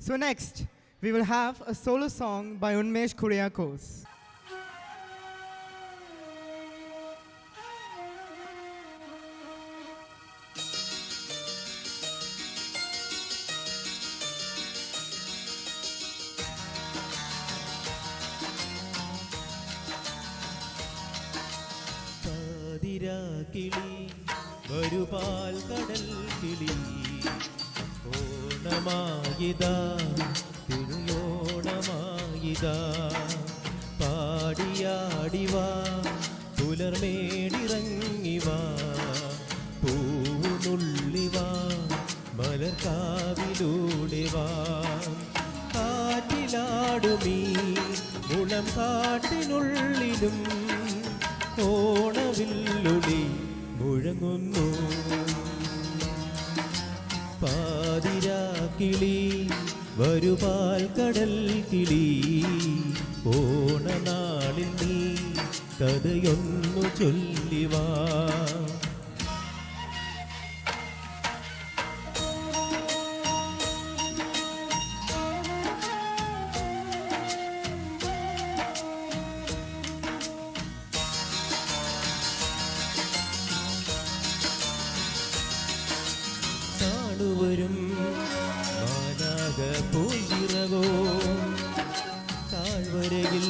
So next, we will have a solo song by Unmesh Kuriakose. കിളി വരുപാൽ കടൽ കിളി ഓണമായിതാ തിരുയോണമായിതാ പാടിയാടിവാ പുലർമേടിറങ്ങിവാ പൂവുനുള്ളിവാ മലർക്കാവിലൂടെ വാ കാറ്റിലാടുമീ മുളം കാട്ടിനുള്ളിലും ഓണവില്ലുളി മുഴങ്ങുന്നു പാതിരാക്കിളി വരുപാൽ കടൽ കിളി ഓണനാളിൽ നീ കഥയൊന്നു ചൊല്ലിവാ വരും മാനാക പൂഞ്ചിറകോ താഴ്വരയിൽ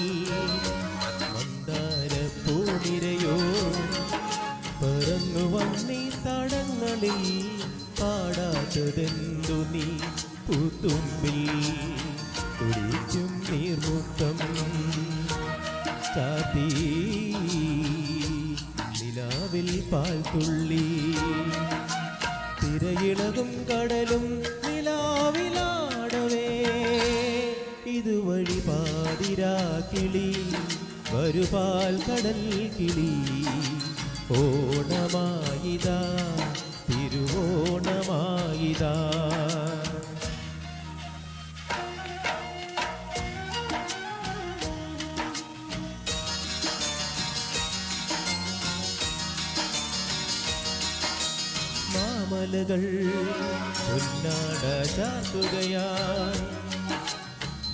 മന്ദാര പൂനിരയോ പറന്നു വന്നീ തടങ്ങളിൽ പാടാത്തതെന്തു നീ പൂത്തുമ്പിൽ കുടിക്കും നീർമുക്തം ചാത്തി നിലാവിൽ പാൽ തുള്ളി തിരയിളകും കടലും നിലാവിലാടവേ ഇതുവഴി പാതിരാക്കിളി വരുപാൽ കടൽ കിളി ഓണമായിതാ തിരുവോണമായിതാ മാമലകൾ പൊന്നാട ചാർത്തുകയായി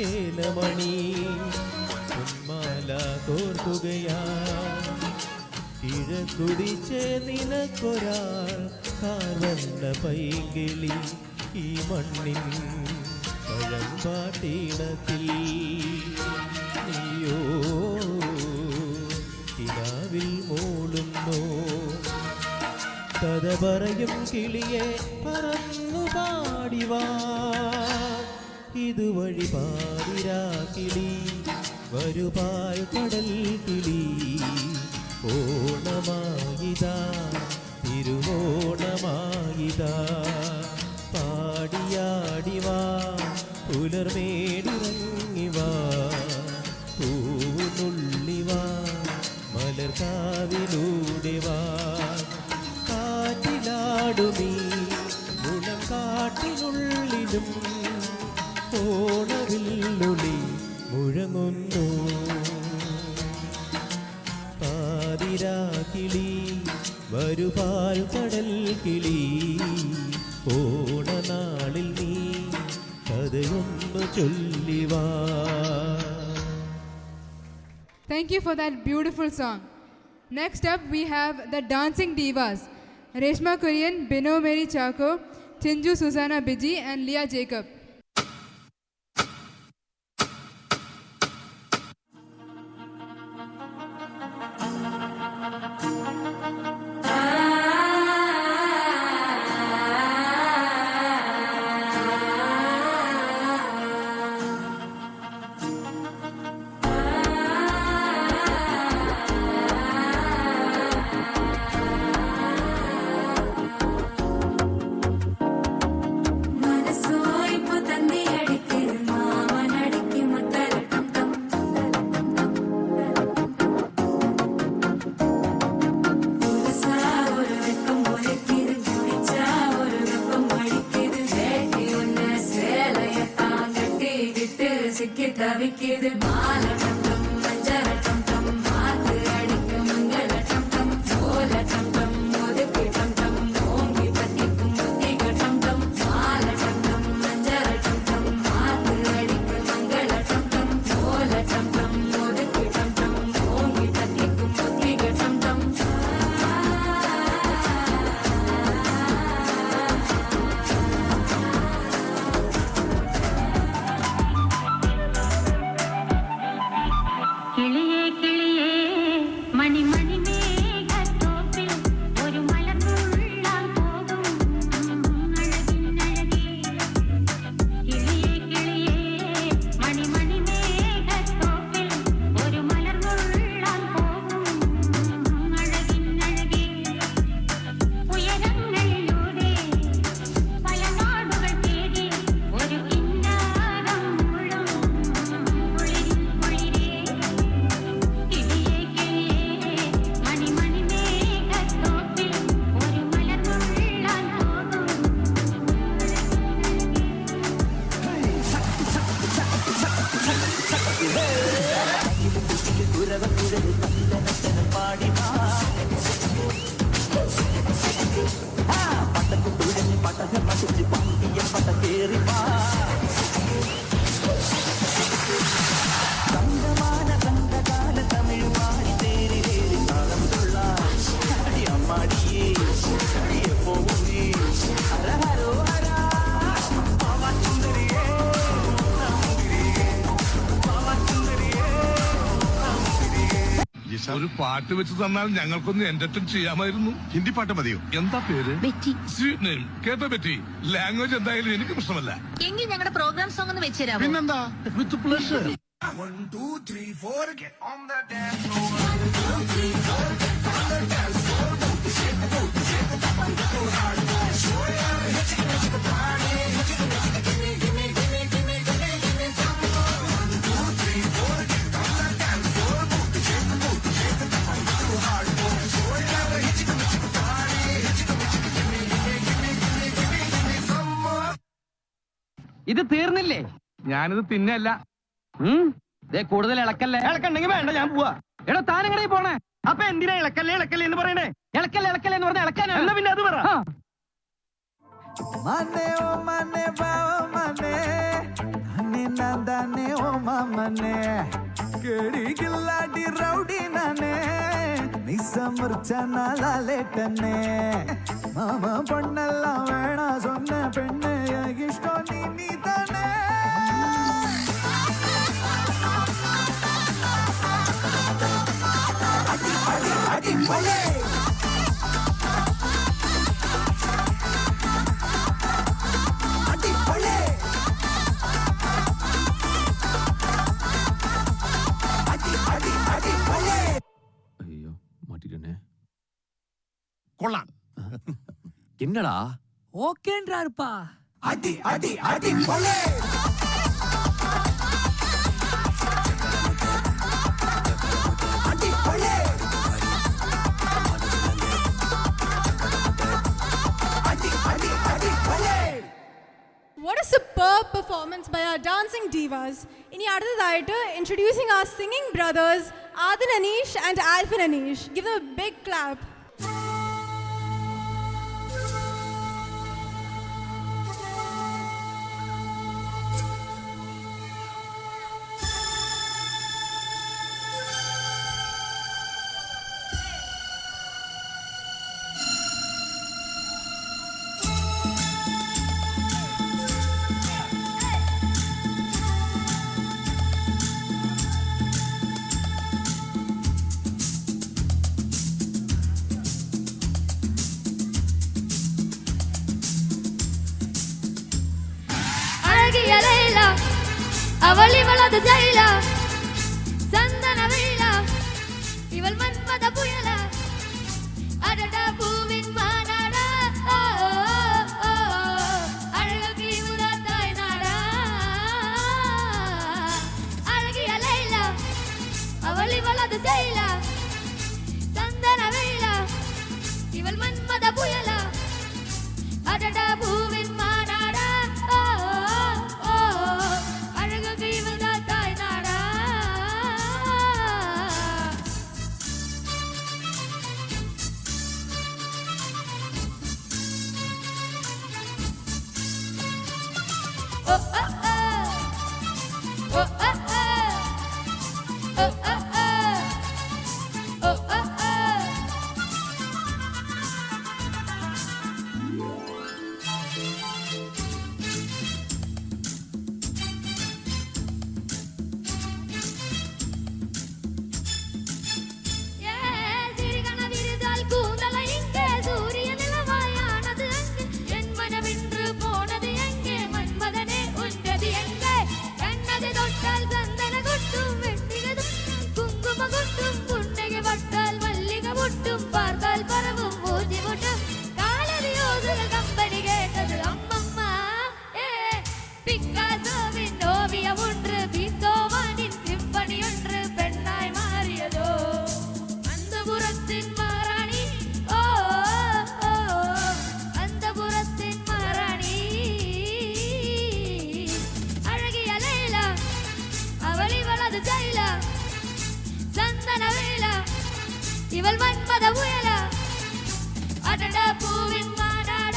ഏലമണി പൊന്മാല കോർക്കുകയായി കിഴക്കുതിച്ച് നിനക്കൊരാൾ കാർവന്ന പൈകിളി ഈ മണ്ണിൻ പഴമ്പാട്ടീണത്തിൽ നീയോ കിനാവിൽ മൂളുന്നോ കഥ പറയും കിളിയെ പറന്നു പാടിവാ ഇതുവഴി പാതിരാക്കിളി വരുപാൽ കടൽ കിളി ഓണമായിതാ തിരുവോണമായിതാ പാടിയാടിവാ പുലർമേടിറങ്ങിവാ പൂവുനുള്ളിവാ മലർക്കാവിലൂടെ വാ കാറ്റിലാടുമീ മുളം കാട്ടിനുള്ളിലും ഓണവില്ലുളി മുഴങ്ങുന്നു പാതിരാക്കിളി വരുപാൽ കടൽ കിളി ഓണനാളിൽ നീ കഥയൊന്നു ചൊല്ലിവാ. Thank you for that beautiful song. Next up, we have the Dancing Divas, Reshma Kurian, Bino Mary Chako, Chinju Susanna Biji, and Leah Jacob. தவிக்கிது மாலட்டம் டம் மஞ்சளட்டம் டம் மாத்து அடிக்கும் மங்களட்டம் டம் சோலட்டம் டம் ஒதுக்கிட்டம் டம் ஓங்கி பத்திக்கும் புத்திகட்டம் டம் மாலட்டம் டம் மஞ்சளட்டம் டம் ഒരു പാട്ട് വെച്ച് തന്നാൽ ഞങ്ങൾക്കൊന്ന് എന്റർടൈൻ ചെയ്യാമായിരുന്നു. ഹിന്ദി പാട്ട് മതിയോ? എന്താ പേര്? ബെറ്റി. Sweet name. കേട്ടോ ബെറ്റി? ലാംഗ്വേജ് എന്തായാലും എനിക്ക് പ്രശ്നമല്ല. എങ്കിൽ ഞങ്ങളുടെ പ്രോഗ്രാം സോങ് ഒന്ന് വെച്ചുതരാമോ? പിന്നെന്താ, with pleasure. 1 2 3 4 get on the dance floor. 1 2 3 4 get on the dance floor. Shake the boot, shake the top, go hard. Show ya, hit the party. Give me some more. 1 2 3 4 get on the dance floor. Shake the boot, shake the top, go hard. Show ya, hit the party. Give me some more. ഇത് തീർന്നില്ലേ? ഞാനിത് തിന്നല്ല. കൂടുതൽ ഇളക്കല്ലേ? ഇളക്കണ്ടെങ്കിൽ വേണ്ട, ഞാൻ പോവാ. എടാ താനെങ്ങനെ പോണേ? അപ്പൊ എന്തിനാ ഇളക്കല്ലേ ഇളക്കല്ലേ എന്ന് പറയണേ? ഇളക്കല്ലേ ഇളക്കല്ലേ എന്ന് പറഞ്ഞാൽ ഇളക്കാനാ? എന്നാ പിന്നെ അത് പറ. Mane o mane va o mane, nane nandane o mamane, kedi gilladi rowdy nane, nisamurcha nalalethane, mama pannalla vena sonna penne ishto ni tane. Adi pole. അയ്യോ മാറ്റിട്ടേ. കൊള്ളാം. എന്നടാ ஓகேன்றாருப்பா. அடி அடி அடி போலே. அடி போலே. அடி அடி அடி போலே. What a superb performance by our dancing divas. ഇനി അടുത്തതായിട്ട് introducing our singing brothers Adin Anish and Alvin Anish. Give them a big clap. അവളിവളത് ജയില ചന്ദന വീല ഇവൾ മന്മത പുയല അടട പൂവിൻ മാനാട അഴകി ഉദാത്തായി നാട അഴകിയ ലൈല അവളിവളത് ജയില ചന്ദന വീല ഇവൾ മന്മത പുയല അടട പൂവിൻ മാനാട ഇവൾ മന്മത പുയല അടട പൂവിൻ മാനാട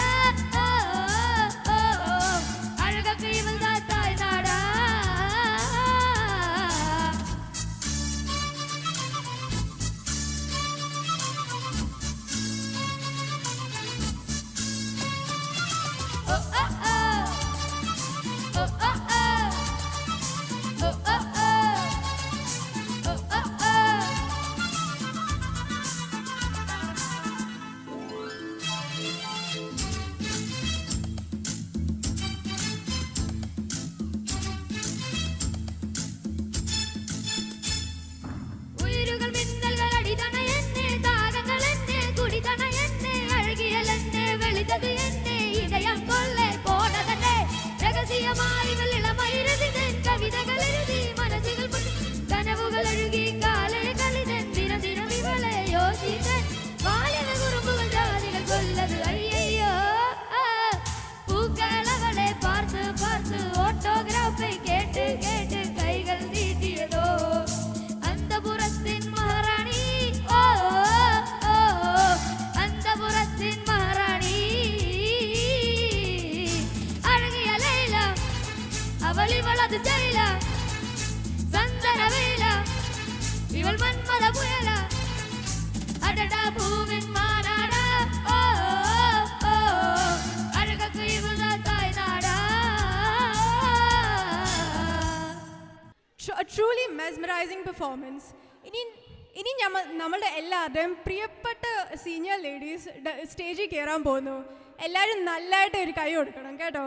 അത് ജയില സന്തന വേല ഇവൾ മന്മത പുയല അടടാ ഭൂമിൻ മാനാട ഓ ഓ അഴകക്ക് ഇവള തായ്നാടാ. A truly mesmerizing performance. ഇനി നമ്മളുടെ എല്ലാവരുടെയും പ്രിയപ്പെട്ട സീനിയർ ലേഡീസ് സ്റ്റേജിൽ കയറാൻ പോകുന്നു. എല്ലാവരും നല്ലതായിട്ട് ഒരു കൈ കൊടുക്കണം കേട്ടോ.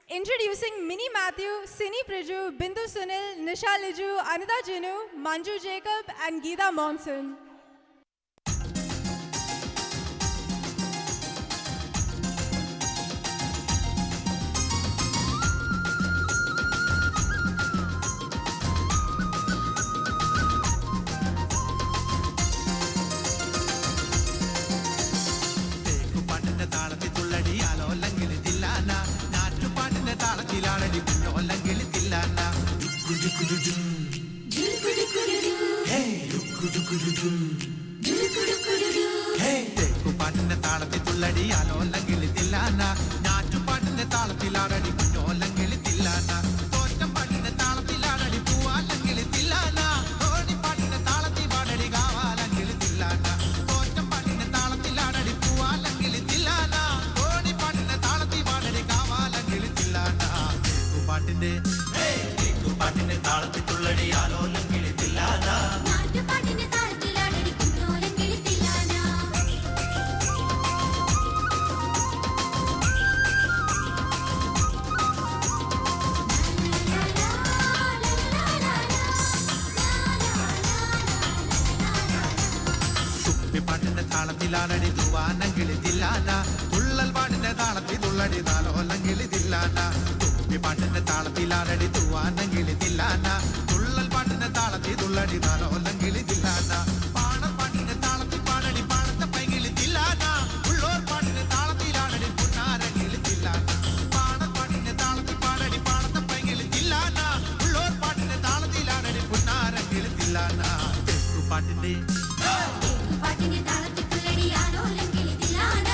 Introducing Minnie Matthew, Sini Priju, Bindu Sunil, Nisha Liju, Anita Jinu, Manju Jacob and Geeta Monson. പാട്ടിന്റെ താളത്തിൽ തുള്ളടി ആലോല്ലെങ്കിൽ തില്ലാന ഞാറ്റുപാട്ടിന്റെ താളത്തിലാടടി കുഞ്ഞോല്ലെങ്കിൽ തില്ലാന തോറ്റം പാട്ടിന്റെ താളത്തിലാടടി പൂവാല്ലെങ്കിൽ തില്ലാന ഓടിപ്പാട്ടിന്റെ താളത്തിൽ പാടടി കാവാലെങ്കിൽ തില്ലാന തോറ്റം പാട്ടിന്റെ താളത്തിലാടടി പൂവാലെങ്കിൽ തില്ലാന ഓടിപ്പാട്ടിന്റെ താളത്തിൽ പാടടി കാവാലെങ്കിൽ തില്ലാന പാട്ടിന്റെ പാട്ടിന്റെ താളത്തിൽ തുള്ളടി ആലോല്ലെങ്കിൽ തില്ലാന നാട്ടുപാട്ടിന്റെ താളത്തിലാടടി കുഞ്ഞോലങ്കിൽ തില്ലാന. പാട്ടിന്റെ താളത്തിലാടടി തൂവാനെങ്കിൽ തില്ലാന തുള്ളൽ പാട്ടിന്റെ താളത്തിൽ തുള്ളടി താലോല്ലെങ്കിൽ തില്ലാന പാട്ടിന്റെ താളത്തിലാടടി തൂവാനെങ്കിൽ തില്ലാന തുള്ളൽ പാട്ടിന്റെ താളത്തിൽ തുള്ളടി താലോല്ലെങ്കിൽ തില്ലാന പാടൽ പാട്ടിന്റെ താളത്തിൽ പാടടി പാടത്തെ പൈകിൽ തില്ലാന ഉള്ളോർ പാട്ടിന്റെ താളത്തിലാടടി പുന്നാരെങ്കിൽ തില്ലാന പാടൽ പാട്ടിന്റെ താളത്തിൽ പാടടി പാടത്തെ പൈകിൽ തില്ലാന ഉള്ളോർ പാട്ടിന്റെ താളത്തിലാടടി പുന്നാരെങ്കിൽ തില്ലാന പാട്ടിന്റെ പാട്ടിന്റെ താളത്തിൽ തുള്ളടി ആലോലങ്കിൽ തില്ലാന.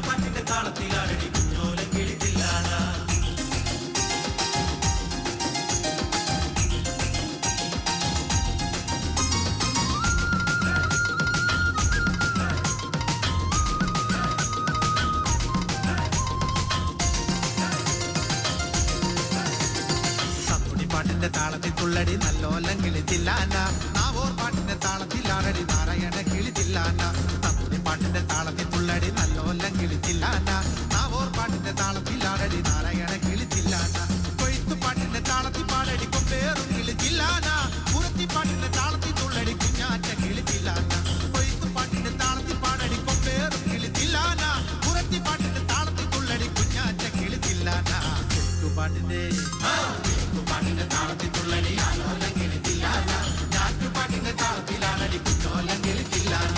പാട്ടിന്റെ താളത്തിലാടടി കുഞ്ഞോലങ്കിൽ തില്ലാന. പാട്ടിന്റെ താളത്തിൽ തുള്ളടി നല്ലോല്ലെങ്കിൽ തില്ലാന നാവോർ പാട്ടിന്റെ താളത്തിലാടടി നാരായണ കിളി തില്ലാന തമ്പുടി പാട്ടിന്റെ താളത്തിൽ തുള്ളടി നല്ലോല്ലെങ്കിൽ തില്ലാന നാവോർ പാട്ടിന്റെ താളത്തിലാടടി നാരായണ കിളി തില്ലാന കൊയ്ത്തു പാട്ടിന്റെ താളത്തിൽ പാടടി കൊമ്പേറും കിളി തില്ലാന പുറത്തി പാട്ടിന്റെ താളത്തിൽ തുള്ളടി കുഞ്ഞാറ്റ കിളി തില്ലാന കൊയ്ത്തു പാട്ടിന്റെ താളത്തിൽ പാടടി കൊമ്പേറും കിളി തില്ലാന പുറത്തി പാട്ടിന്റെ താളത്തിൽ തുള്ളടി കുഞ്ഞാറ്റ കിളി തില്ലാന പാട്ടിന്റെ പാട്ടിന്റെ താളത്തിൽ തുള്ളടി ആലോലങ്കിൽ തില്ലാന ഞാറ്റുപാട്ടിന്റെ താളത്തിലാണടി കുഞ്ഞോലങ്കിൽ തില്ലാന.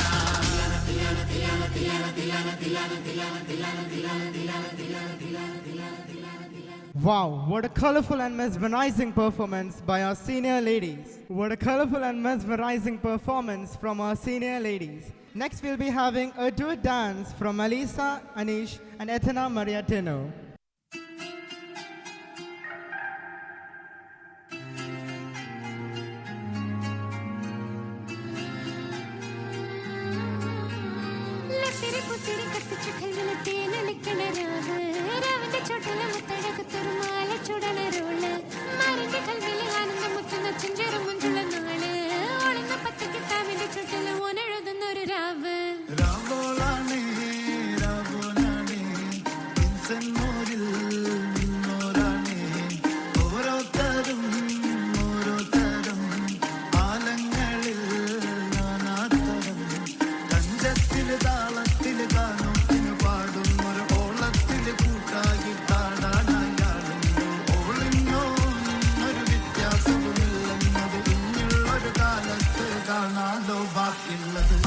Wow, what a colorful and mesmerizing performance by our senior ladies. What a colorful and mesmerizing performance from our senior ladies. Next we'll be having a duet dance from Alisa, Anish and Ethna Mariatino. രാവോളാണേ രാവോളാണേ ഇൻസൻമോരിൽ നിന്നോരാണേ ഓരോരുത്തരും ഓരോരുത്തരും ആലങ്ങളിൽ നാനാത്തരം കഞ്ചത്തില് താളത്തില് ഗാനത്തിന് പാടും ഒരു ഓളത്തില് കൂട്ടാകി താടാനായാളുണ്ടോ ഓളിഞ്ഞോ ഒരു വ്യത്യാസവുമില്ലെന്നത് ഇനിയുള്ളൊരു കാലത്ത് കാണാലോ ബാക്കിയുള്ളത്.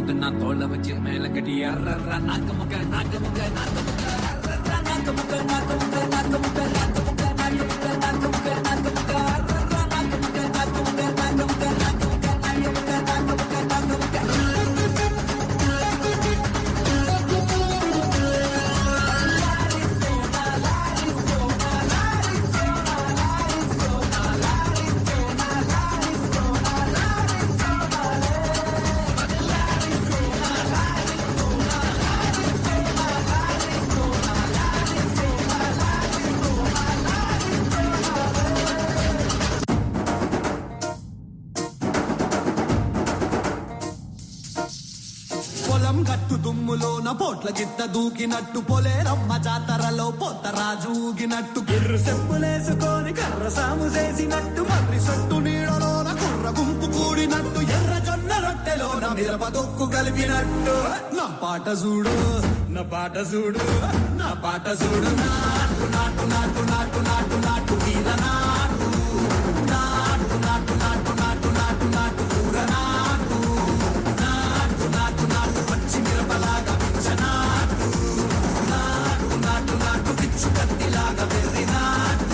போட்டு நான் தோலை வச்சு மேல கட்டி நாக்கமுக்க நாக்கமுக்க நாக்கமுக்க நாக்கமுக்க நாக்கமுக்க நாக்கமுக்க நாக்கமுக்க நாக்கமுக்க நாக்கமுக்க நாக்கமுக்க நாக்கமுக்க நாக்கமுக்க நாக்கமுக்க நாக்கமுக்க நாக்கமுக்க நாக்கமுக்க పొలం గట్టు దుమ్ములోన పోట్ల గిత్త దూకినట్టు పొలేరమ్మ జాతరలో పోతరాజు ఊగినట్టు గిర్రు సెప్పులేసుకొని కర్ర సాము చేసినట్టు మర్రి సొట్టు నీడలోన కుర్ర గుంపు కూడినట్టు ఎర్ర జొన్న రొట్టెలోన మిరప దొక్కు కలిపినట్టు నా పాట చూడు నా పాట చూడు నా పాట చూడు నాటు నాటు నాటు నాటు నాటు నాటు వీర నాటు నాటు నాటు నాటు నాటు నాటు నాటు ఊర నాటు నాటు నాటు నాటు పచ్చి మిరపలాగా పిచ్చనాటు నాటు నాటు నాటు పిచ్చు కత్తిలాగా వెర్రి నాటు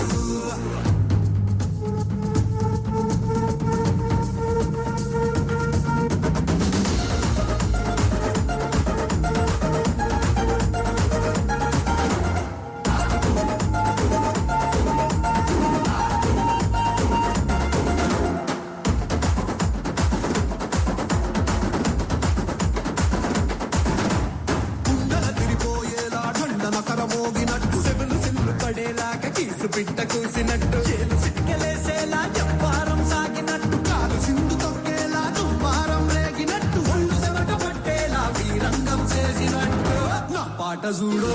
కుండల తిరిపోయేలా ఢండన కరమోగినట్టు సెవెలు సిల్లు పడేలాగా కీసు పిట్ట కూసినట్టు చేలు సిక్కెలేసేలా చెప్పారం సాగినట్టు కాలు సింధు తొక్కేలా దుమ్మారం రేగినట్టు ఒళ్ళు సెమట పట్టేలా వీరంగం చేసినట్టు నా పాట చూడు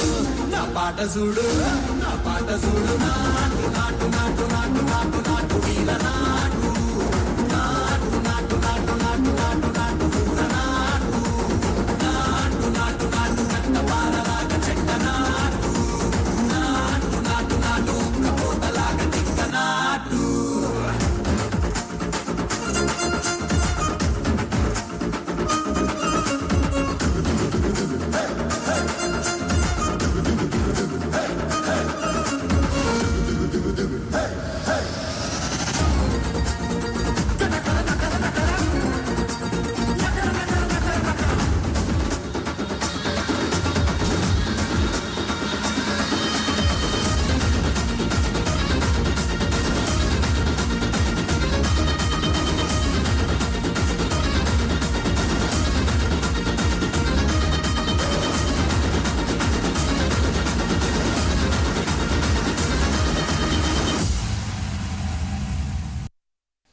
నా పాట చూడు నా పాట చూడు నాటు నాటు నాటు నాటు నాటు నాటు వీర నాటు నాటు నాటు నాటు నాటు నాటు నాటు ఊర నాటు నాటు నాటు నాటు కట్టపారలాగా చెట్ట నాటు నాటు నాటు నాటు కపోతలాగా తిక్క నాటు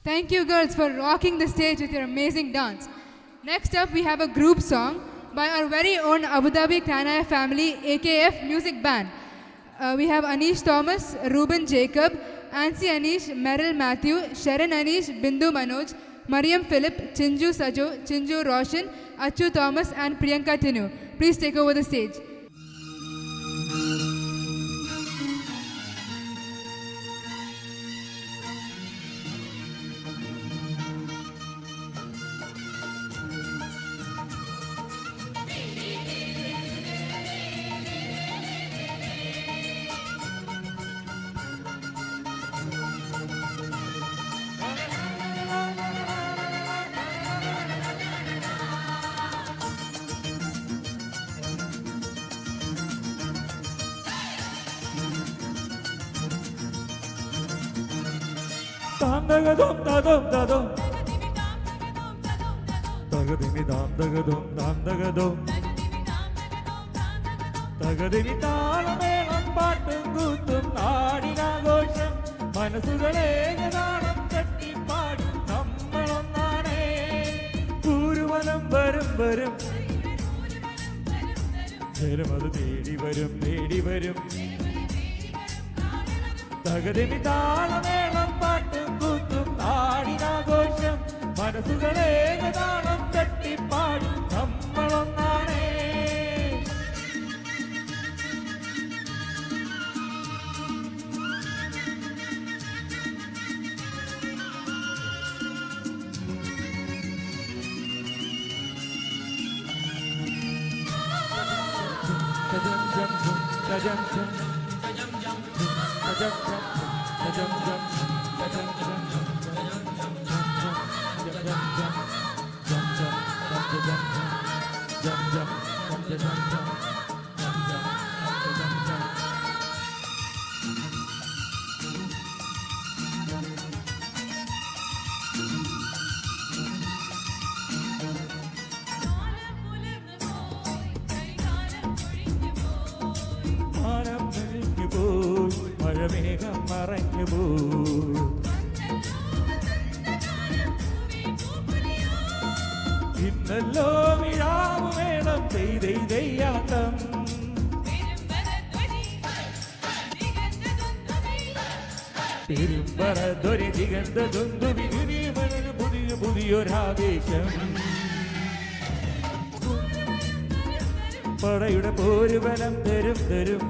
Thank you girls for rocking the stage with your amazing dance. Next up we have a group song by our very own Abu Dhabi Kanaya family AKF Music Band. We have Anish Thomas, Ruben Jacob, Ansi Anish, Meryl Matthew, Sharon Anish, Bindu Manoj, Mariam Philip, Chinju Sajo, Chinju Roshan, Achu Thomas and Priyanka Tinu. Please take over the stage. Dam daga dum da dum da dum. Daga dimi dam daga dum dam daga dum. Daga dimi താളമേളം പാട്ടും കൂത്തും നാടിനാഘോഷം മനസ്സുകളേകതാളം തട്ടിപ്പാടും നമ്മളൊന്നാണേ പൂരുവനം വരും വരും ജലം അത് തേടി വരും തേടി വരും തകതിമി താളമേളം പാട്ടും കൂത്തും നാടിനാഘോഷം മനസ്സുകളേകതാളം തട്ടിപ്പാടും നമ്മളൊന്നാണേ jam jam jam jam jam jam jam മഴമേഘം മറഞ്ഞു പോയി ഇന്നല്ലോ വിഴാവ് വേണം ദൈയാട്ടം പെരുമ്പറ ദിഗന്ധ പുതിയ പുതിയൊരാവേശം പടയുടെ പോരുബലം തരും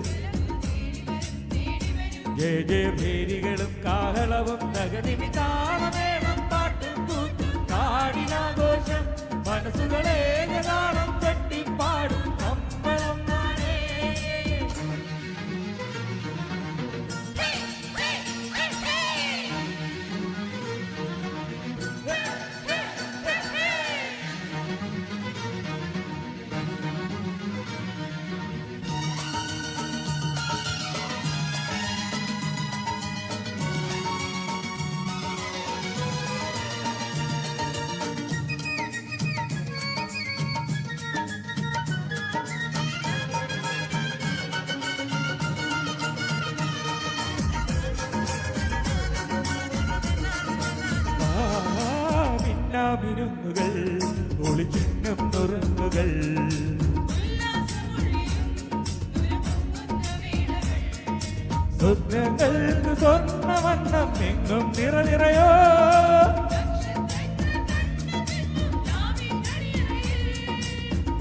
ജയ ജയ ഭേരികളും കാഹളവും തകതിമി താളമേളം പാട്ടും കൂത്തും കാടിനാഘോഷം മനസ്സുകളെ ഗാനം തട്ടിപ്പാടും കമ്പളം നാടേ മിന്നുകൾ ഒളിച്ചിന്നും നുറുങ്ങുകൾ സ്വപ്നങ്ങൾക്ക് സ്വർണ്ണവണ്ണം എങ്ങും നിറയോ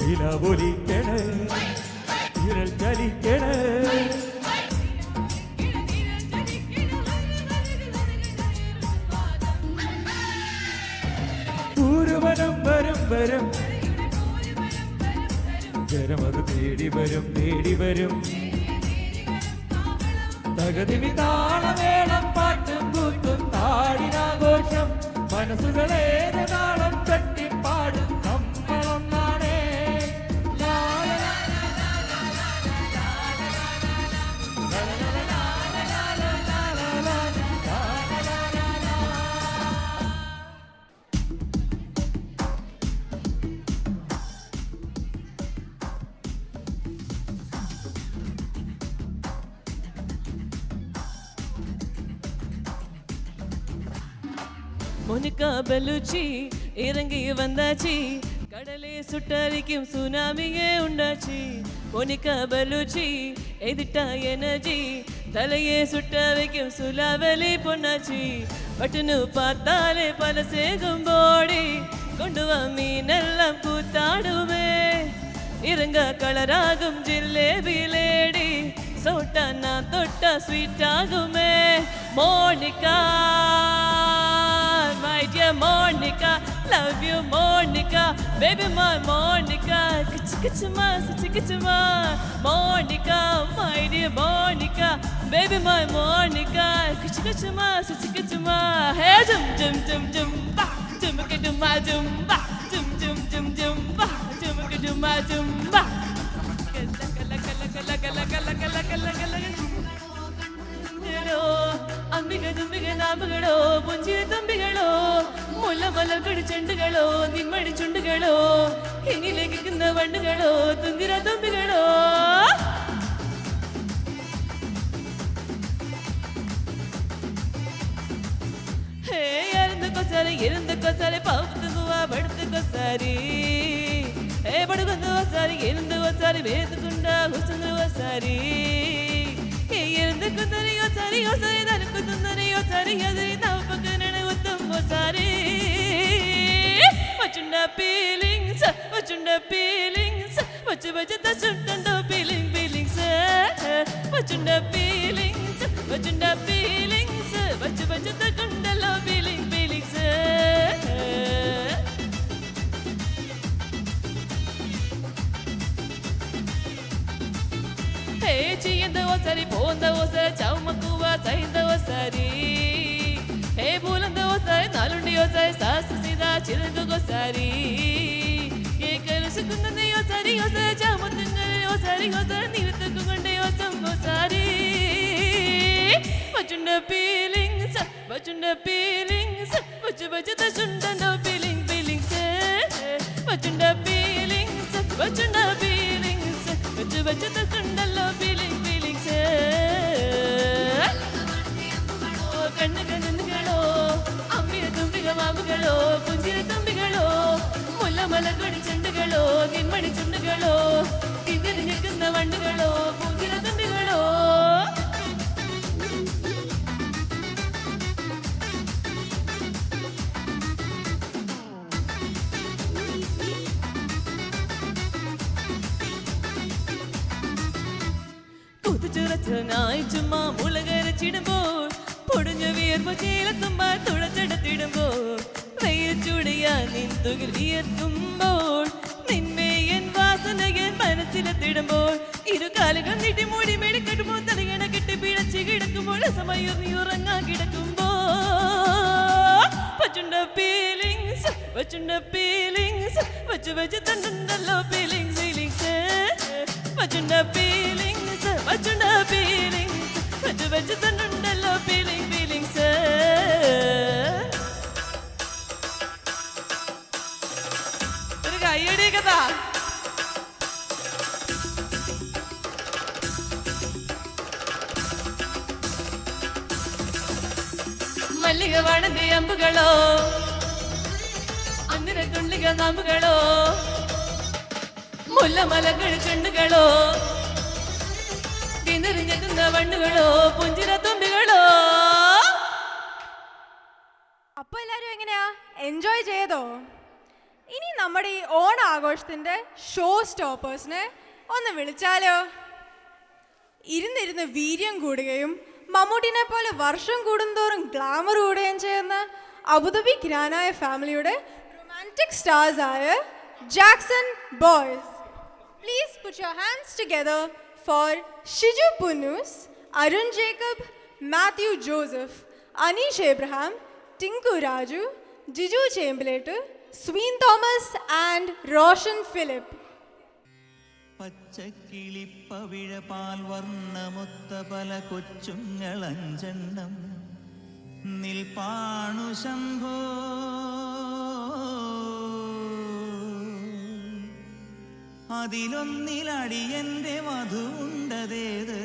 ഇലവൊലിക്കണ് ഇരൽ ചലിക്കണ് വരും ജനമത് തേടി വരും തകതിമി താളമേളം പാട്ടും കൂത്തും താടിനാഘോഷം മനസ്സുകളെ നാളം തട്ടിപ്പാടും കമ്പളം നാടേ மோனிகா பெலுச்சி இறங்கி வந்தாச்சி கடலே சுட்டரிக்கும் சுனாமியே உண்டாச்சி மோனிகா பெலுச்சி எதிட்டா எனர்ஜி தலையே சுட்ட வைக்கும் சுலாவலி பொன்னாச்சி பட்டுன்னு பார்த்தாலே பல சேகும் போடி கொண்டு வா மீனெல்லாம் கூத்தாடுவே இறங்க கலராகும் ஜில்லேபி லேடி சோட்டா நான் தொட்டா ஸ்வீட் ஆகுமே Monica my dear Monica, love you Monica, baby my Monica, kichma, kichma, Monica, my dear Monica, baby my Monica, kichma, kichma, hey jum ba, jum ba, jum ba, jum ba, jum ba, അമ്പിക തുമ്പിക നാമ്പുകളോ പുഞ്ചിരി തുമ്പികളോ മുല്ല മലർക്കടി ചെണ്ടുകളോ നിന്മടി ചുണ്ടുകളോ ഇനിലേക്കുന്ന വണ്ടുകളോ തുന്തിര തുമ്പികളോ ഹേ ഇരുന്ന് കൊച്ചാരി പൗത്തുകുവാ പടുത്തുക്കോ സാരി ഹേ പടുകൊന്നു സാരി ഇരുന്ന് കൊച്ചാരി വേത്തുക്കുണ്ട ഹുസുന്നു സാരി ഇരുന്ന് കുന്നറിയോ സാരിയോ sari നനക്കുന്നറിയോ sari അതിരി നവപ്പക്കനണ ഒത്തുമ്പോ sari വച്ചുണ്ട feelings വച്ച് തച്ചുണ്ടോ ഫീലിങ്സ് വച്ചുണ്ട ഫീലിങ്സ് വച്ച് തക്കുണ്ടല്ലോ feelings hey osari ponda osari chaumakuwa sainda osari he bulanda osari nalundi osari sasu sida chirangu osari ye kalusukunde osari osari chaumutungare osari osari nirutukunde osari vachunda feelings vachunda feelings vachu the chunda no feeling feelings vachunda feelings vachunda feelings vachu the chunda no feeling feelings kannu kannugalo ammiya tumbiga maamugalo punjira tumbigalo mulla malagadi chundugalo ginmadi chundugalo idil nikkunna vandugalo punjira tumbigalo കുതിച്ചുറച്ചനായി ചുമ്മാ മുളകരച്ചിടുമ്പോൾ പൊടിഞ്ഞ വിയർപ്പ് ചീലത്തുമ്പോൾ തുടച്ചെടുത്തിടുമ്പോൾ വെയ്യച്ചൂടിയാ നിന്തുകിൽ വിയർക്കുമ്പോൾ നിന്മേ N വാസനയൻ മനസ്സിലെത്തിടുമ്പോൾ ഇരുകാലുകൾ നീട്ടി മൂടി മേടിക്കെട്ടുമ്പോൾ തലയണ കെട്ടി പിഴച്ച് കിടക്കുമ്പോൾ സമയം നീ ഉറങ്ങാൻ കിടക്കുമ്പോൾ വച്ചുണ്ട ഫീലിങ്സ് വച്ചു തന്നുണ്ടല്ലോ ഫീലിങ്സ് വച്ചുണ്ട ഫീലിങ്സ് വച്ചു തന്നുണ്ടല്ലോ ഫീലിങ്സ് ഒരു കയ്യടി കഥ മല്ലിക വണന്റെ അമ്പുകളോ അന്നിര തുള്ളിക നാമ്പുകളോ മുല്ലമലകൾ ചെണ്ടുകളോ തിന്നിറിഞ്ഞെത്തുന്ന വണ്ണുകളോ പുഞ്ചിര തുമ്പികളോ. അപ്പൊ എല്ലാരും എങ്ങനെയാ എൻജോയ് ചെയ്തോ? ഇനി നമ്മുടെ ഈ ഓണാഘോഷത്തിന്റെ ഷോ സ്റ്റോപ്പേഴ്സിനെ ഒന്ന് വിളിച്ചാലോ? ഇരുന്നിരുന്ന് വീര്യം കൂടുകയും മമ്മൂട്ടിനെ പോലെ വർഷം കൂടുന്തോറും ഗ്ലാമർ കൂടുകയും ചെയ്യുന്ന അബുദാബി ഗ്രാനായ ഫാമിലിയുടെ റൊമാൻറ്റിക് സ്റ്റാർസ് ആയ Jackson Boys. Please put your hands together for Shiju Punnoose, Arun Jacob, Mathew Joseph, Aneesh Abraham, Tinku Raju, Jiju Chembilett, Sween Thomas and Roshan Philip. പച്ചക്കിളിപ്പവിഴ പാൽ വർണ്ണമൊത്ത പല കൊച്ചുങ്ങളഞ്ചെണ്ണം നിൽപ്പാണു ശംഭോ, അതിലൊന്നിലടിയന്റെ മധുണ്ടതേത്,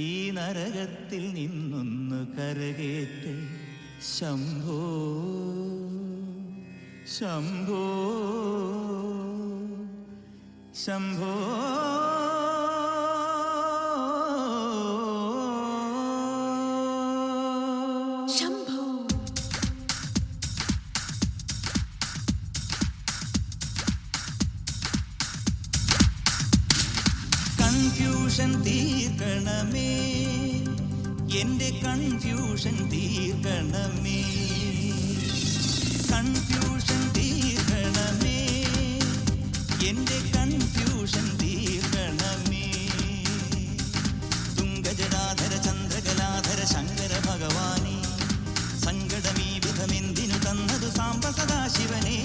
ഈ നരകത്തിൽ നിന്നൊന്നു കരകേറ്റ് ശംഭോ ശംഭോ ശംഭോ. കൺഫ്യൂഷൻ തീർക്കണമേ, എൻ്റെ കൺഫ്യൂഷൻ തീർക്കണമേ, കൺഫ്യൂഷൻ തീർക്കണമേ, എൻ്റെ കൺഫ്യൂഷൻ തീർക്കണമേ. തുംഗജടാധര ചന്ദ്രകലാധര ശങ്കര ഭഗവാനേ, സങ്കടമീ വിധമെന്തിനു തന്നതു സാംബ സദാശിവനേ.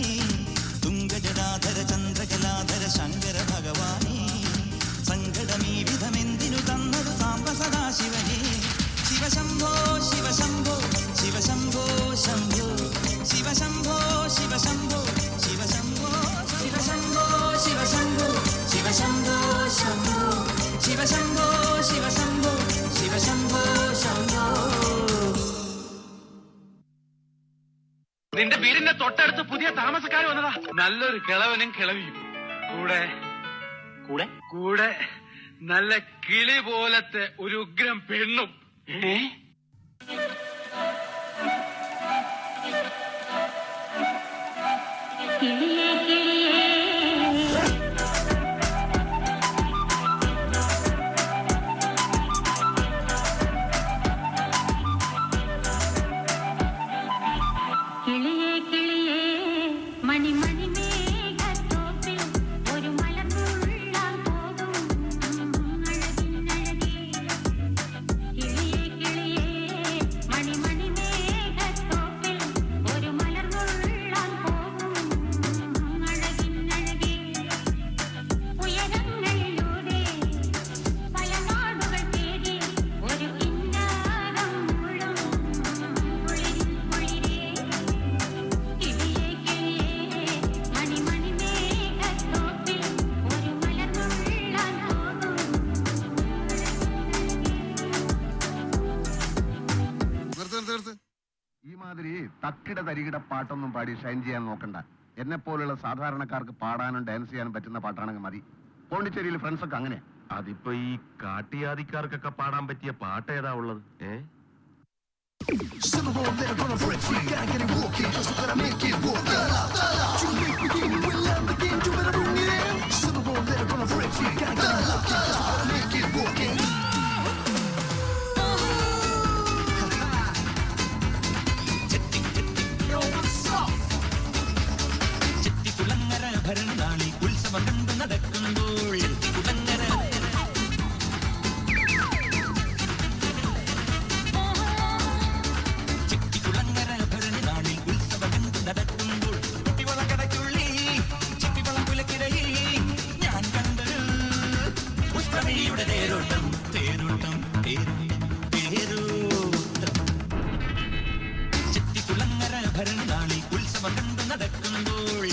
തുംഗജടാധര ചന്ദ്രകലാധര ശങ്കര ഭഗവാനേ, സങ്കടമീ വിധമെന്തിനു തന്നതു സാംബ സദാശിവനേ. ശിവശംഭോ ശിവശംഭോ ശിവശംഭോ ശംഭോ, ശിവശംഭോ ശിവശംഭോ ശിവശംഭോ ശിവശംഭോ ശിവശംഭോ ശിവശംഭോ ശംഭോ, ശിവശംഭോ ശിവശംഭോ ശിവശംഭോ ശംഭോ. നിന്റെ വീടിന്റെ തൊട്ടടുത്ത് പുതിയ താമസക്കാർ വന്നതാ. നല്ലൊരു കിളവനും കിളവിയും കൂടെ കൂടെ കൂടെ നല്ല കിളി പോലത്തെ ഒരു ഉഗ്രം പെണ്ണും. മണി മണി മേഘത്തോപ്പിൽ ഒരു മലത്തുള്ളാൻ പോകും. ഒരുമാതിരി തക്കിട തരികിട പാട്ടൊന്നും പാടി ഷൈൻ ചെയ്യാൻ നോക്കണ്ട. എന്നെ പോലുള്ള സാധാരണക്കാർക്ക് പാടാനും ഡാൻസ് ചെയ്യാനും പറ്റുന്ന പാട്ടാണെങ്കിൽ മതി. പോണ്ടിച്ചേരിയിൽ ഫ്രണ്ട്സ് ഒക്കെ അങ്ങനെ. അതിപ്പോ ഈ കാട്ടിയാദിക്കാർക്കൊക്കെ പാടാൻ പറ്റിയ പാട്ട് ഏതാ ഉള്ളത്? ഭരണനാളി ഉത്സവം കണ്ടു നടക്കുമ്പോൾ ചിട്ടിക്കുളങ്ങര ഭരണനാളി ഉത്സവം കണ്ടു നടക്കുമ്പോൾ കുട്ടിവളം കടക്കുള്ളി ചിട്ടിവളം പുലക്കിടയിൽ ഞാൻ കണ്ടൊരു പുഷ്പമിഴിയുടെ തേരോട്ടം തേരോട്ടം തേരോട്ടം. ചിട്ടിക്കുളങ്ങര ഭരണനാളി ഉത്സവം കണ്ടു നടക്കുമ്പോൾ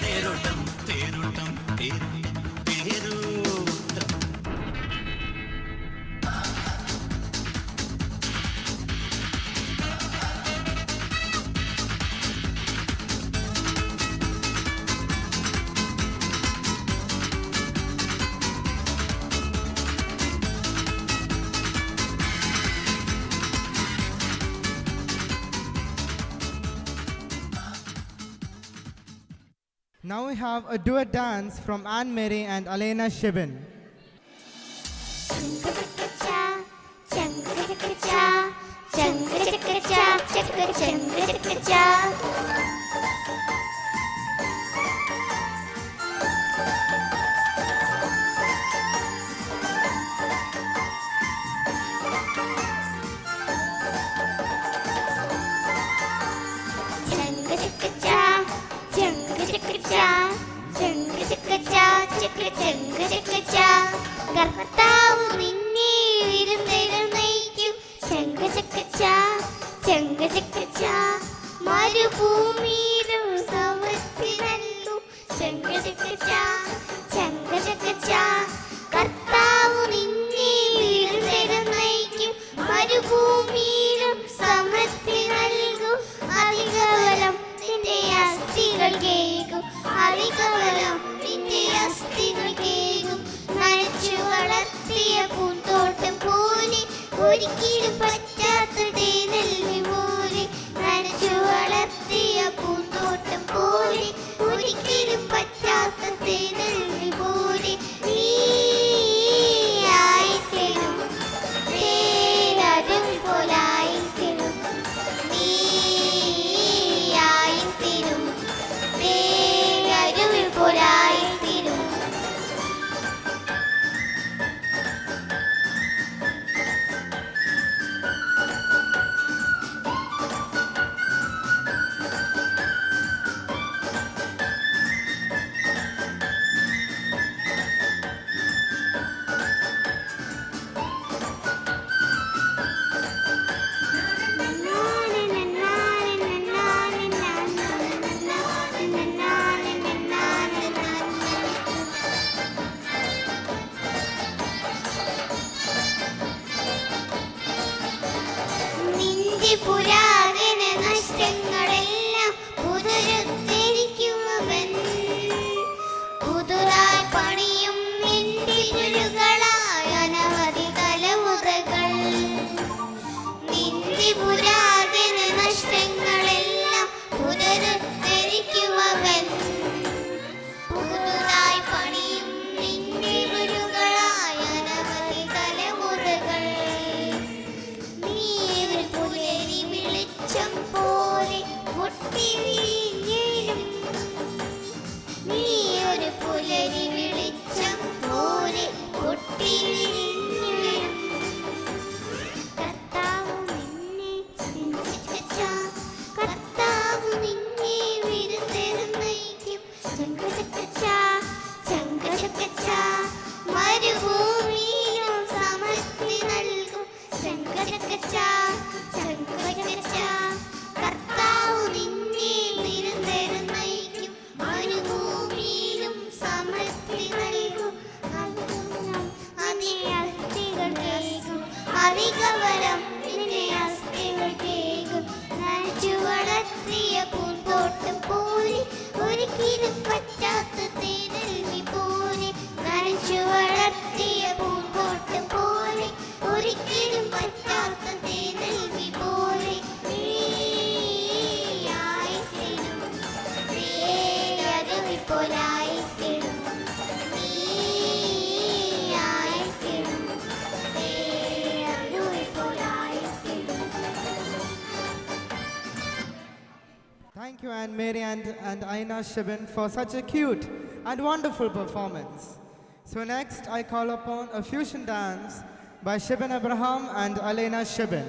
തേരോട്ടം തേരോട്ടം തേരോട്ടം. Now we have a duet dance from Anne Mary and Alena Shibin. കർത്താവ് നിന്നെ വിരുന്നെഴുന്നേക്കും ശംഖചക്രച്ച ശംഖചക്രച്ച മരുഭൂമിയിലും സമൃദ്ധിനല്ലു ശംഖചക്രച്ച ശംഖചക്രച്ച കർത്താവ് നിന്നെ വിരുന്നെഴുന്നേക്കും മരുഭൂമിയിലും സമൃദ്ധി നൽകും അധികബലം നിന്റെ അസ്ഥികൾ കേൾക്കും അധികബലം നിന്റെ അസ്ഥികൾ കേൾക്കും നനച്ചു വളർത്തിയ പൂന്തോട്ടം പോലെ ഒരിക്കലും പറ്റാത്ത നെല്ലി പോലെ നനച്ചു വളർത്തിയ പൂന്തോട്ടം പോലെ ഒരിക്കലും പറ്റാത്ത നെല്ലി പോലെ നീ ആയിത്തീരും തേരരുൾ പോലായിത്തീരും നീ ആയിത്തീരും തേരരുൾ പോലായിത്തീരും. നിന്റെ പുരാതന നഷ്ടങ്ങളെല്ലാം പുനരുദ്ധരിക്കുമവൻ പുതുതായി പണിയും നിന്റെ പുലുകളായ അനവധി തലമുറകൾ. നിന്റെ പുരാതന നഷ്ടങ്ങളെല്ലാം പുനരുദ്ധരിക്കുമവൻ പുതുതായി പണിയും നിന്റെ പുലുകളായ അനവധി തലമുറകൾ. നീ ഒരു പുലരി വെളിച്ചം പോലെ പൊട്ടിവിരിഞ്ഞേലും നീ ഒരു പുലരി വെളിച്ചം പോലെ പൊട്ടിവിരിഞ്ഞേലും കർത്താവ് നിന്നെ ചിന്തിച്ച കർത്താവ് നിന്നെ വിരുന്നെഴുന്നേക്കും ശംഖചക്രച്ച ശംഖചക്രച്ച മരുഭൂമിയിലും സമൃദ്ധി നൽകും ശംഖചക്രച്ച ശംഖചക്രച്ച Thank you, Anne Mary and Aina Shibin, for such a cute and wonderful performance. So next, I call upon a fusion dance by Shibin Abraham and Alena Shibin.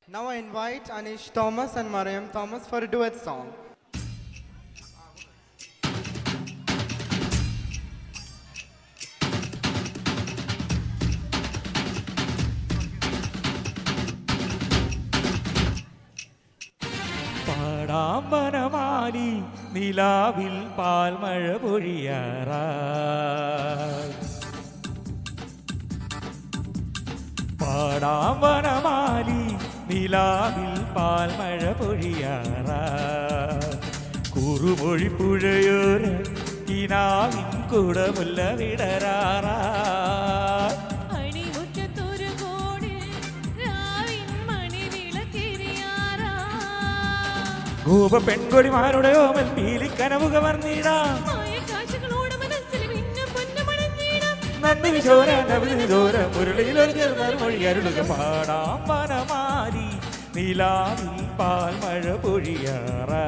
Now I invite Anish Thomas and Mariam Thomas for a duet song. പാടാമ്പനമാലി നിലാവിൽ പാൽമഴ പൊഴിയാറാ പാടാമ്പനമാലി നിലാവിൽ പാൽമഴ പൊഴിയാറാ കുറുമൊഴി പുഴയോര കിനാവിൻ കുടമുല്ല വിടരാറാ ഗോപ പെൺകൊടിമാരുടെ ഓമൽ പീലിക്കനവുക വർണ്ണീടാം നന്ദി ചോര നവി ചോര മുരളിയിലൊരു ചേർന്നാൽ മൊഴി അരുളുക പാടാം വനമാലി നിലാവിൽ പാൽമഴ പൊഴിയാറാ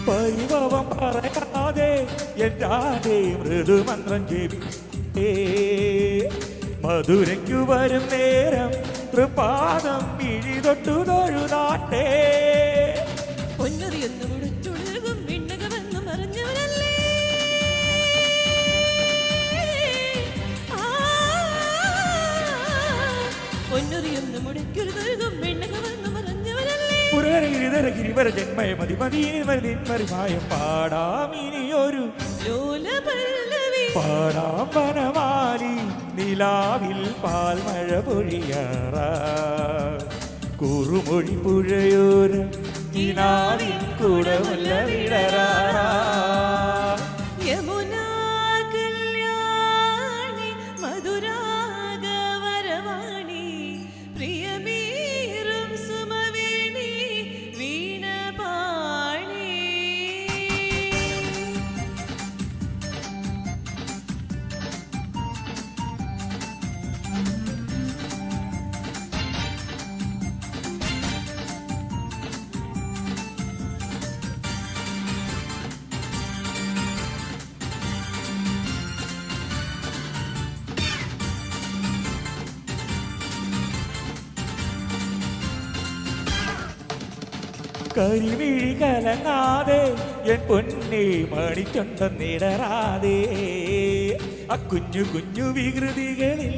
പരിഭവം പറയാതെ എൻ്റെ മൃദുമന്ത്രം ജപിച്ചേ മധുരയ്ക്കു വരും നേരം തൃപാദം പിഴി തൊട്ടു തൊഴുതാട്ടേ പൊന്നറിയൊന്നു മുടിച്ചുണർവും വിണ്ണകമെന്ന് മറിഞ്ഞവനല്ലേ പൊന്നറിയൊന്നു മുടിക്കുരുതഴുകും വിണ്ണകമെന്ന് മറിഞ്ഞവനല്ലേ പുരഗിരിധരഗിരിവര ജന്മയ മതിമതിമതിന്മറിമായം പാടാം ഇനിയൊരു ലോലപല്ലവി പാടാം വനമാലി നിലാവിൽ പാൽമഴ പൊഴിയാറാ കുറുമൊഴി പുഴയോരം കിനാവിൻ കൂടമല്ല വിടരാറാ യമുനാ കല്യാണി മധുരാഗവരവാണി പ്രിയമീറും സുമവേണി വീണപാണി കരിമിഴി കലങ്ങാതെ എൻ പൊന്നെ മണിച്ചൊണ്ടെന്നിടറാതെ ആ കുഞ്ഞു കുഞ്ഞു വികൃതികളിൽ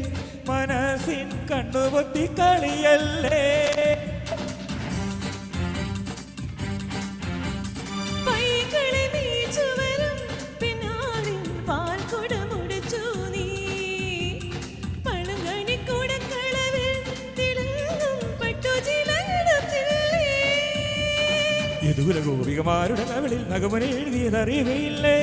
മനസ്സിൻ കണ്ണുപൊത്തി കളിയല്ലേ പൈകളെ വീച്ചുവരും പിന്നാളിൻ പാൽക്കുട മുടിച്ചു നീ പഴങ്കണിക്കൂടക്കളവിൽ തിളങ്ങും പട്ടുചിലയിടത്തില്ലേ യദുകുല ഗോപികമാരുടെ കവിളിൽ നഗമന എഴുതിയതറിയുകയില്ലേ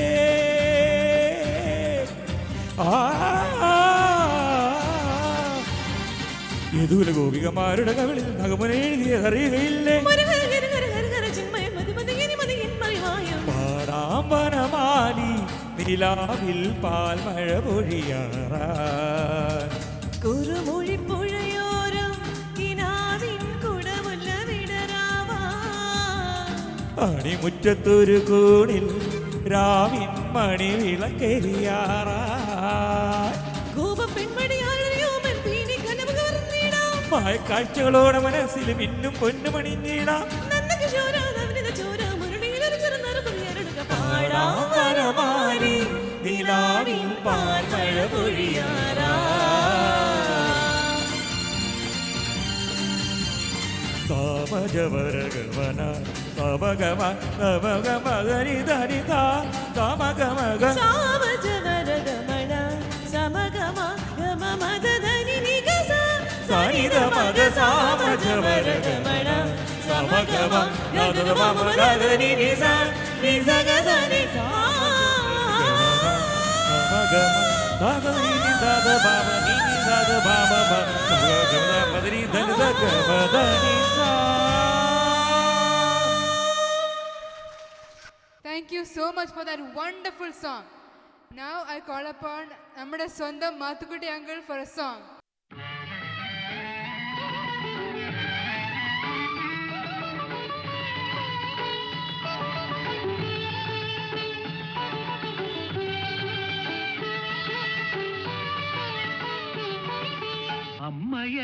യദുകുല ഗോപികമാരുടെ കവിളിൽ നഗമന എഴുതിയതറിയുകയില്ലേ പാടാം വനമാലി നിലാവിൽ പാൽമഴ പൊഴിയാറാ കുറുമൊഴിപ്പുഴയോരം കിനാവിൻ കുടമുല്ല വിടരാവാ അണിമുറ്റത്തൊരു കോണിൽ രാവിൻ മണി വിളക്കെരിയാറാ ഗോപപ്പെൺമണിയാഴയോമൻ പീനി കനവ് കവർന്നിടാം മായക്കാഴ്ചകളോടെ മനസ്സിൽ മിന്നും പൊന്നുമണിഞ്ഞിടാം പാടാം വനമാലി നിലാവിൻ പാൽമഴ പൊഴിയാറാ സാമജവരഗമന സമഗമ നവഗമഗനി ധനിത സമഗമഗ സാമജവരഗമന സമഗമ ഗമ മദധനി നിഗസ സനിത മഗ സാമജവരഗമന സമഗമ നദമ മദധനി നിസ നിസഗധനി സമഗമ ദദനി ദദ ബാബ നി ദദ ബാബ സമഗമ മദനി ധനി ദഗമദനി Thank you so much for that wonderful song. Now I call upon നമ്മുടെ സ്വന്തം Mathukutty uncle for a song.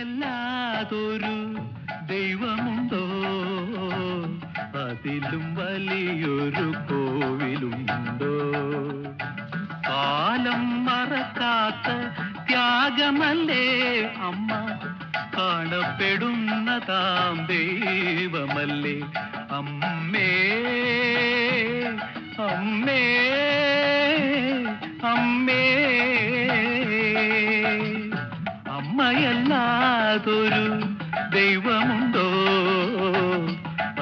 അമ്മയല്ലാതൊരു ദൈവമുണ്ടോ അതിലും വലിയൊരു കോവിലുണ്ടോ കാലം മറക്കാത്ത ത്യാഗമല്ലേ അമ്മ കാണപ്പെടുന്നതാം ദൈവമല്ലേ അമ്മേ അമ്മേ അമ്മേ അമ്മയല്ലാതൊരു ദൈവമുണ്ടോ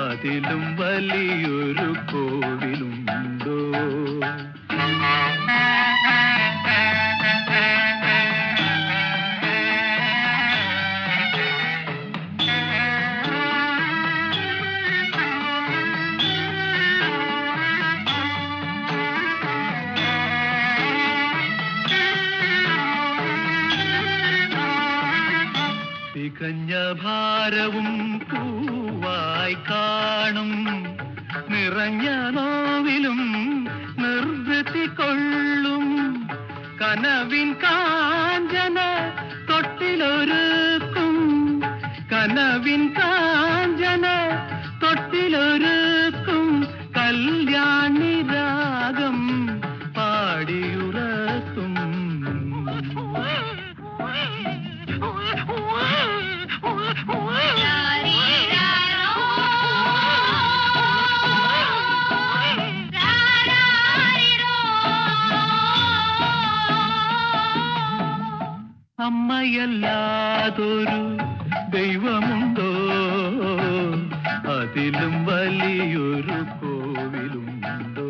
അതിലും വലിയൊരു കോവിലുണ്ടോ തികഞ്ഞ ഭാരവും പൂവായി കാണും നിറഞ്ഞ നോവിലും നിർവൃത്തി കൊള്ളും കനവിൻ കാഞ്ചന തൊട്ടിലൊരുക്കും കനവിൻ കാഞ്ചന തൊട്ടിലൊരുക്കും കല്യാണി രാഗം പാടിയുറക്കും അമ്മയല്ലാതൊരു ദൈവമുണ്ടോ അതിലും വലിയൊരു കോവിലുണ്ടോ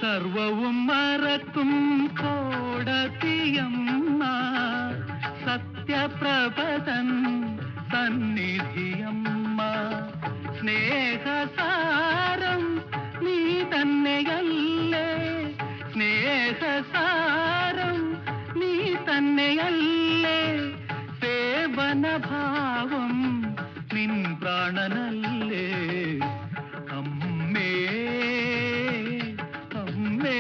സർവവും മറക്കും കോടതിയമ്മ സത്യപ്രഭതൻ സന്നിധിയമ്മ സ്നേഹസാരം നീ തന്നെയല്ലേ സ്നേഹസാരം നീ തന്നെയല്ലേ സേവനഭാവം നിൻ പ്രാണനല്ലേ അമ്മേ അമ്മേ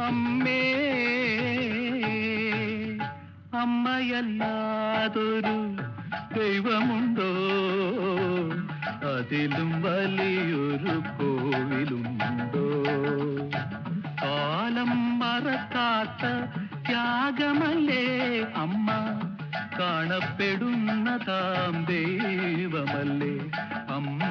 അമ്മേ അമ്മയല്ലാതൊരു ദൈവമുണ്ടോ അതിലും വലിയൊരു കോവിലുണ്ടോ കാലം മറക്കാത്ത ത്യാഗമല്ലേ അമ്മ കാണപ്പെടുന്നതാം ദൈവമല്ലേ അമ്മ